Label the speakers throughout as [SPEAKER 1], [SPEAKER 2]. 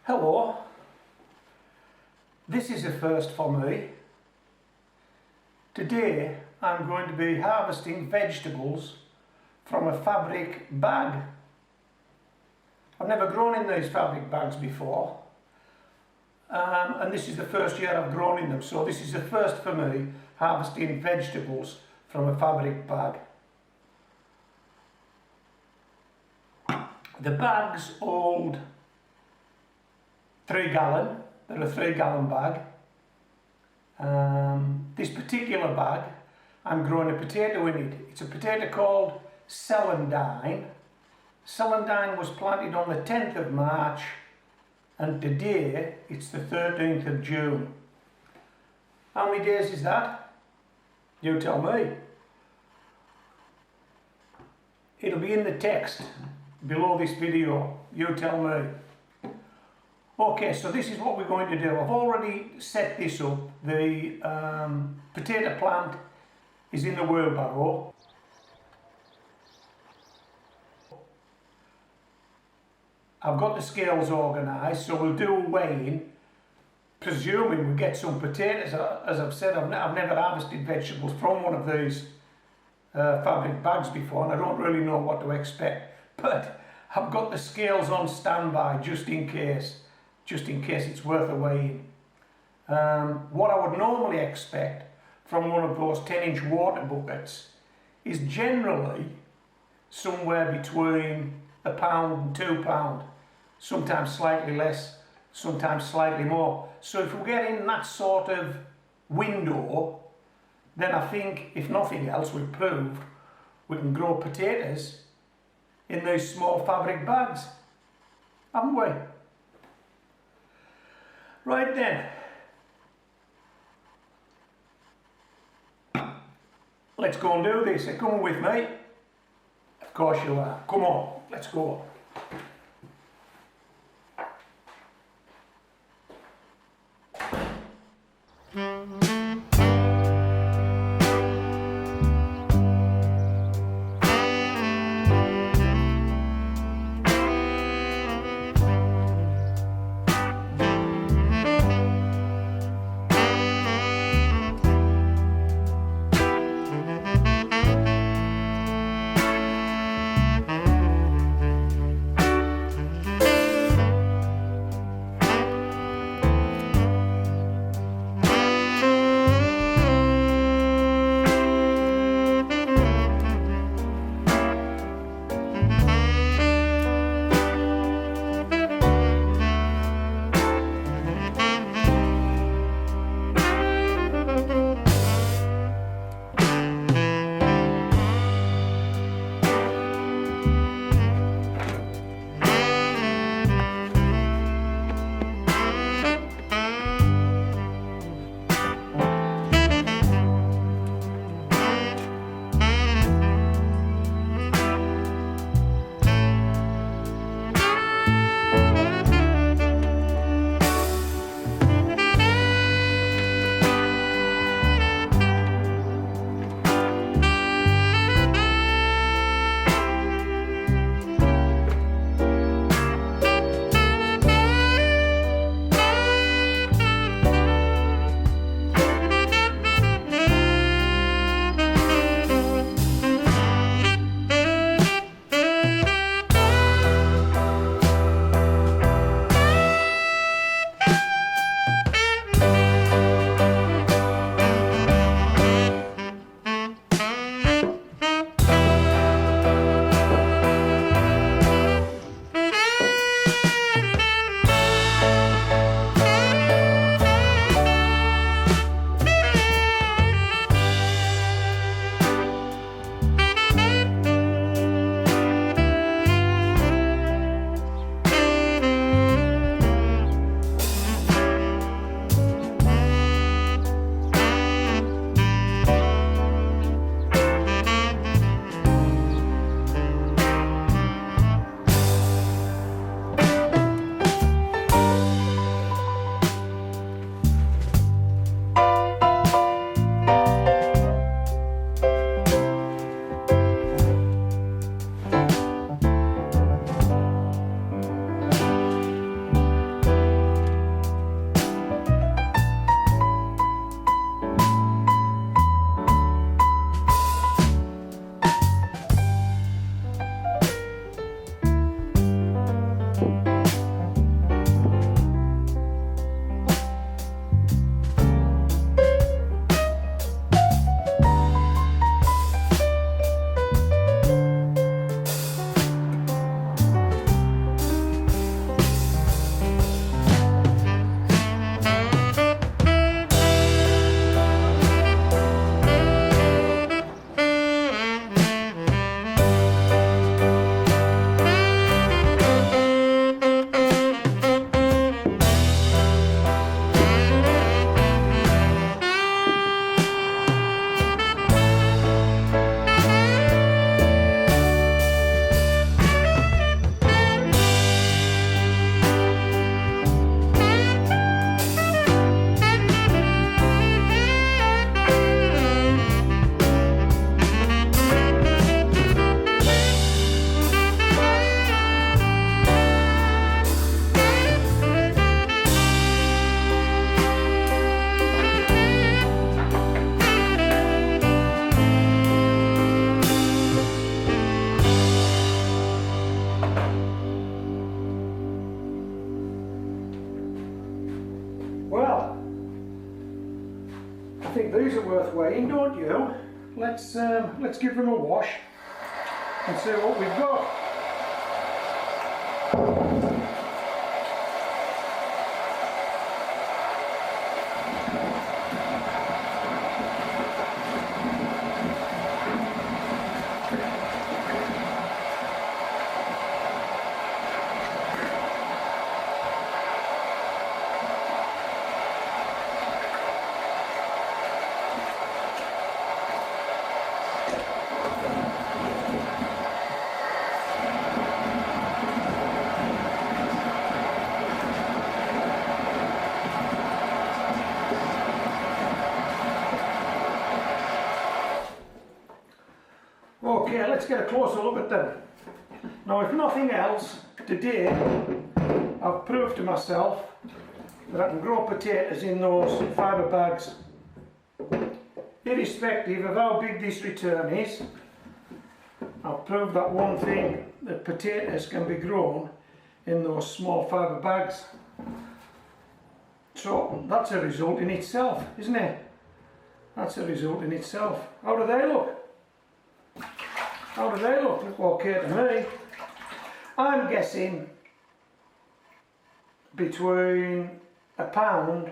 [SPEAKER 1] Hello, this is a first for me. Today I'm going to be harvesting vegetables from a fabric bag. I've never grown in these fabric bags before, and this is the first year I've grown in them, so this is the first for me, harvesting vegetables from a fabric bag. The bags hold 3 gallon, they're a 3 gallon bag. This particular bag, I'm growing a potato in it. It's a potato called celandine. Celandine was planted on the 10th of March and today it's the 13th of June. How many days is that? You tell me. It'll be in the text below this video. You tell me. Okay, so this is what we're going to do. I've already set this up. The potato plant is in the wheelbarrow. I've got the scales organised, so we'll do a weighing, presuming we get some potatoes. As I've said, I've never harvested vegetables from one of these fabric bags before, and I don't really know what to expect. But I've got the scales on standby just in case it's worth a weighing. What I would normally expect from one of those 10-inch water buckets is generally somewhere between £1 and £2, sometimes slightly less, sometimes slightly more. So if we get in that sort of window, then I think, if nothing else, we've proved we can grow potatoes in these small fabric bags, haven't we? Right then, let's go and do this. Are you coming with me? Of course you are. Come on, let's go. think these are worth weighing, don't you? Let's give them a wash and see what we've got. Okay, let's get a closer look at them. Now, if nothing else, today I've proved to myself that I can grow potatoes in those fibre bags. Irrespective of how big this return is, I've proved that one thing, that potatoes can be grown in those small fibre bags. So that's a result in itself, isn't it? That's a result in itself. How do they look? How do they look? Look okay to me. I'm guessing between £1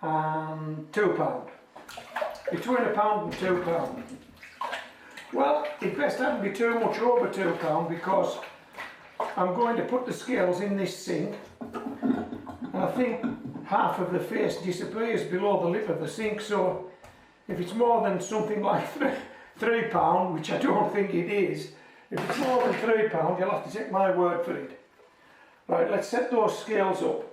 [SPEAKER 1] and £2. Between £1 and £2. Well, it best hadn't be too much over £2 because I'm going to put the scales in this sink, and I think half of the face disappears below the lip of the sink, so if it's more than something like £3, which I don't think it is, if it's more than £3, you'll have to take my word for it. Right, let's set those scales up.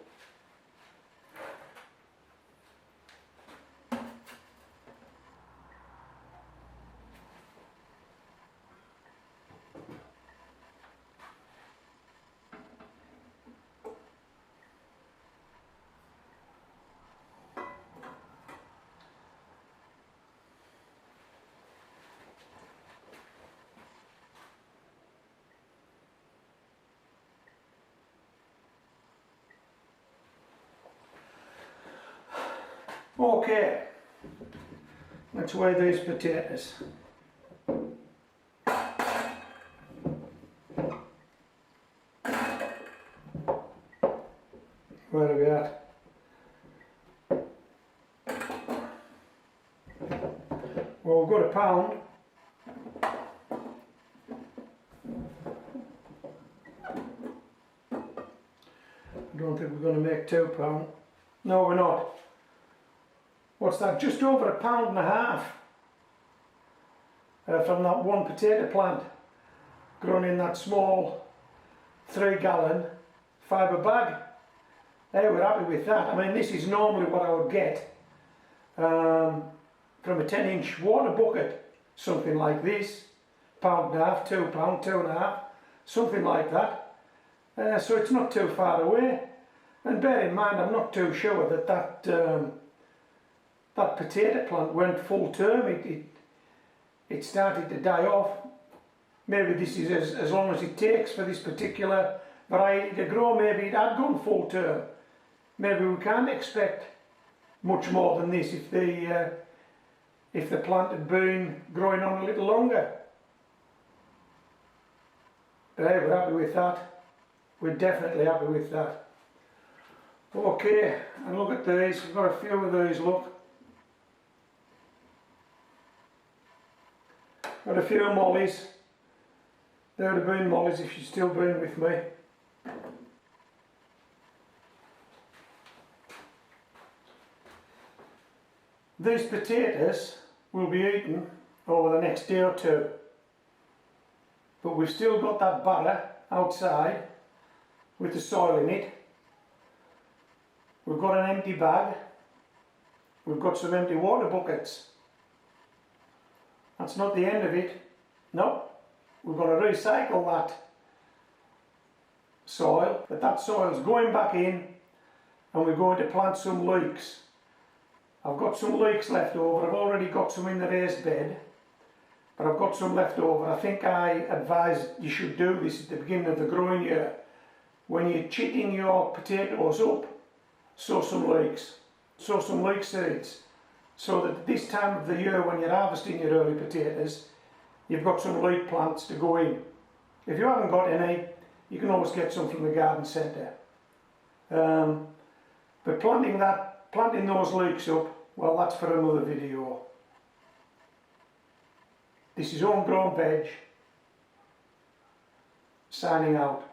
[SPEAKER 1] Okay, let's weigh these potatoes. Where are we at? Well, we've got £1. I don't think we're going to make £2. No, we're not. What's that? Just over £1.50 from that one potato plant grown in that small 3-gallon fibre bag. Hey, we're happy with that. I mean, this is normally what I would get from a 10-inch water bucket, something like this, £1.50, £2, £2.50, something like that. So it's not too far away. And bear in mind, I'm not too sure that that potato plant went full term. It started to die off. Maybe this is as long as it takes for this particular variety to grow. Maybe it had gone full term. Maybe we can't expect much more than this if the plant had been growing on a little longer. But hey, we're happy with that. We're definitely happy with that. Okay, and look at these. We've got a few of these, look. Got a few mollies. There would have been mollies if she's still been with me. These potatoes will be eaten over the next day or two. But we've still got that barrow outside with the soil in it. We've got an empty bag. We've got some empty water buckets. That's not the end of it. No, we're going to recycle that soil, but that soil is going back in, and we're going to plant some leeks. I've got some leeks left over. I've already got some in the raised bed, but I've got some left over. I think I advise you should do this at the beginning of the growing year. When you're chitting your potatoes up, sow some leeks. Sow some leek seeds. so that this time of the year when you're harvesting your early potatoes, you've got some leek plants to go in. If you haven't got any, you can always get some from the garden centre. But planting those leeks up, well, that's for another video. This is Homegrown Veg, signing out.